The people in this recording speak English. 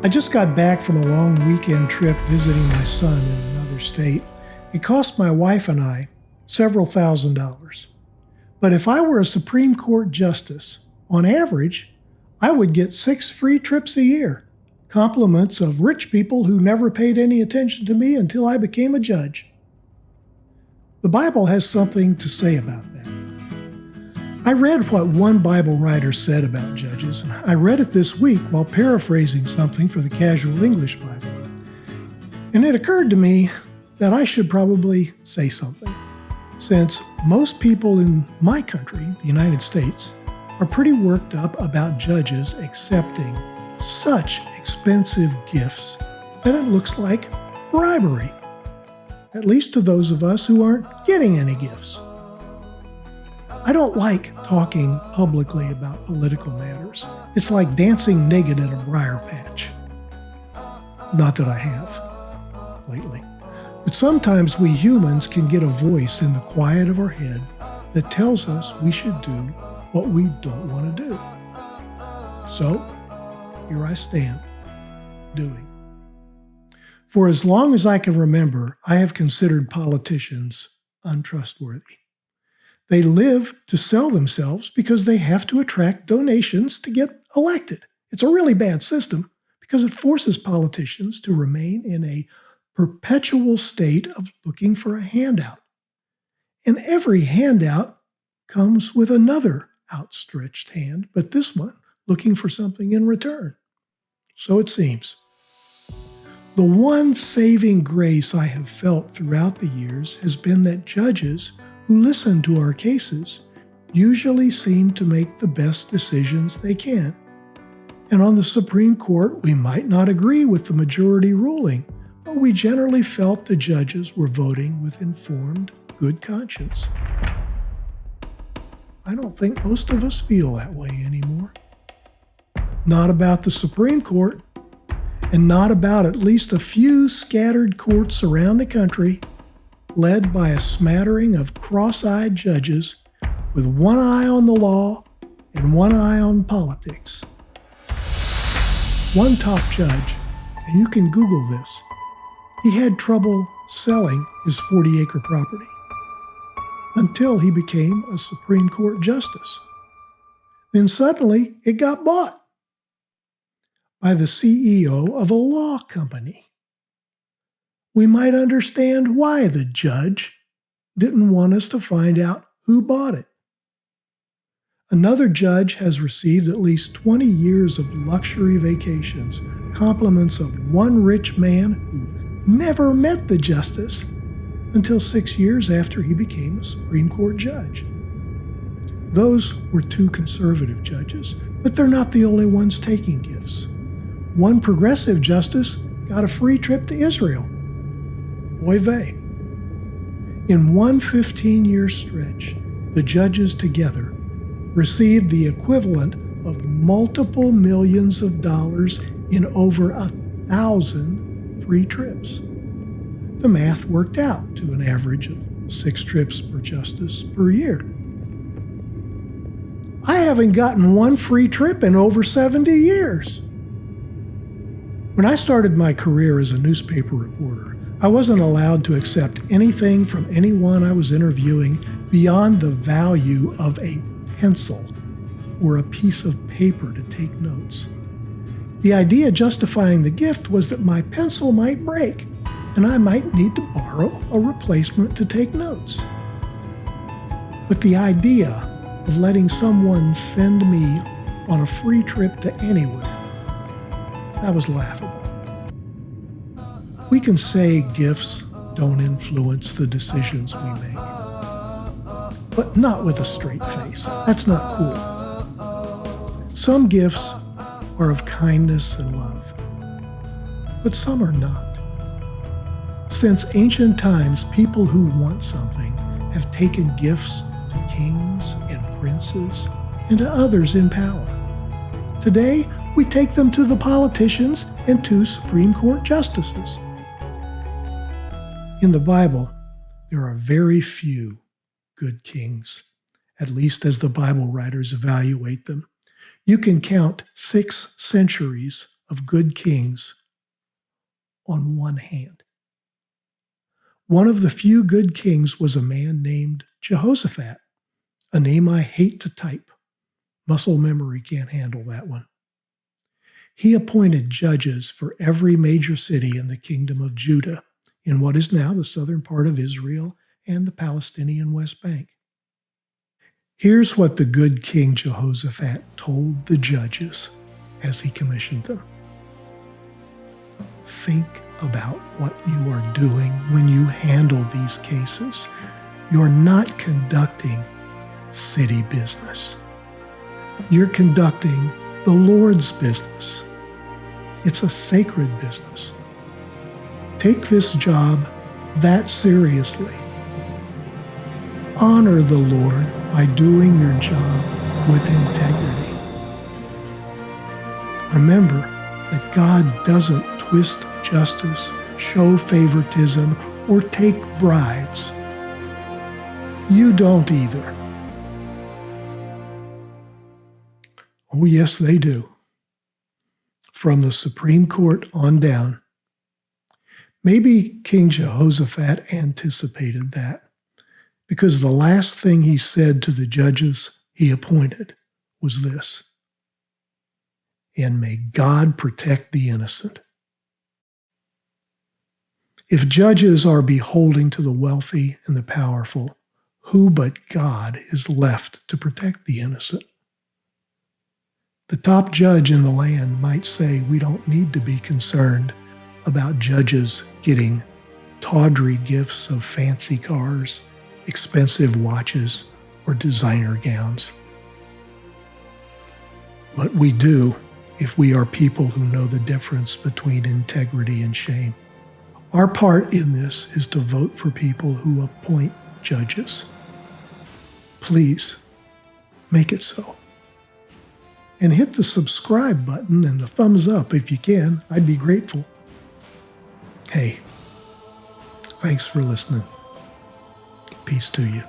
I just got back from a long weekend trip visiting my son in another state. It cost my wife and I several $1,000s. But if I were a Supreme Court justice, on average, I would get 6 free trips a year, compliments of rich people who never paid any attention to me until I became a judge. The Bible has something to say about that. I read what one Bible writer said about judges, and I read it this week while paraphrasing something for the Casual English Bible. And it occurred to me that I should probably say something, since most people in my country, the United States, are pretty worked up about judges accepting such expensive gifts that it looks like bribery, at least to those of us who aren't getting any gifts. I don't like talking publicly about political matters. It's like dancing naked in a briar patch. Not that I have lately. But sometimes we humans can get a voice in the quiet of our head that tells us we should do what we don't want to do. So, here I stand, doing. For as long as I can remember, I have considered politicians untrustworthy. They live to sell themselves because they have to attract donations to get elected. It's a really bad system because it forces politicians to remain in a perpetual state of looking for a handout. And every handout comes with another outstretched hand, but this one looking for something in return. So it seems. The one saving grace I have felt throughout the years has been that judges who listen to our cases usually seem to make the best decisions they can. And on the Supreme Court, we might not agree with the majority ruling, but we generally felt the judges were voting with informed, good conscience. I don't think most of us feel that way anymore. Not about the Supreme Court, and not about at least a few scattered courts around the country, led by a smattering of cross-eyed judges with one eye on the law and one eye on politics. One top judge, and you can Google this, he had trouble selling his 40-acre property until he became a Supreme Court justice. Then suddenly it got bought by the CEO of a law company. We might understand why the judge didn't want us to find out who bought it. Another judge has received at least 20 years of luxury vacations, compliments of one rich man who never met the justice until 6 years after he became a Supreme Court judge. Those were 2 conservative judges, but they're not the only ones taking gifts. One progressive justice got a free trip to Israel. Oy vey. In one 15-year stretch, the judges together received the equivalent of multiple millions of dollars in over 1,000 free trips. The math worked out to an average of 6 trips per justice per year. I haven't gotten one free trip in over 70 years. When I started my career as a newspaper reporter, I wasn't allowed to accept anything from anyone I was interviewing beyond the value of a pencil or a piece of paper to take notes. The idea justifying the gift was that my pencil might break and I might need to borrow a replacement to take notes. But the idea of letting someone send me on a free trip to anywhere, that was laughable. We can say gifts don't influence the decisions we make, but not with a straight face. That's not cool. Some gifts are of kindness and love, but some are not. Since ancient times, people who want something have taken gifts to kings and princes and to others in power. Today, we take them to the politicians and to Supreme Court justices. In the Bible, there are very few good kings, at least as the Bible writers evaluate them. You can count 6 centuries of good kings on one hand. One of the few good kings was a man named Jehoshaphat, a name I hate to type. Muscle memory can't handle that one. He appointed judges for every major city in the kingdom of Judah, in what is now the southern part of Israel and the Palestinian West Bank. Here's what the good King Jehoshaphat told the judges as he commissioned them. Think about what you are doing when you handle these cases. You're not conducting city business. You're conducting the Lord's business. It's a sacred business. Take this job that seriously. Honor the Lord by doing your job with integrity. Remember that God doesn't twist justice, show favoritism, or take bribes. You don't either. Oh, yes, they do. From the Supreme Court on down. Maybe King Jehoshaphat anticipated that, because the last thing he said to the judges he appointed was this: and may God protect the innocent. If judges are beholding to the wealthy and the powerful, who but God is left to protect the innocent? The top judge in the land might say we don't need to be concerned about judges getting tawdry gifts of fancy cars, expensive watches, or designer gowns. But we do if we are people who know the difference between integrity and shame. Our part in this is to vote for people who appoint judges. Please, make it so. And hit the subscribe button and the thumbs up if you can. I'd be grateful. Hey, thanks for listening. Peace to you.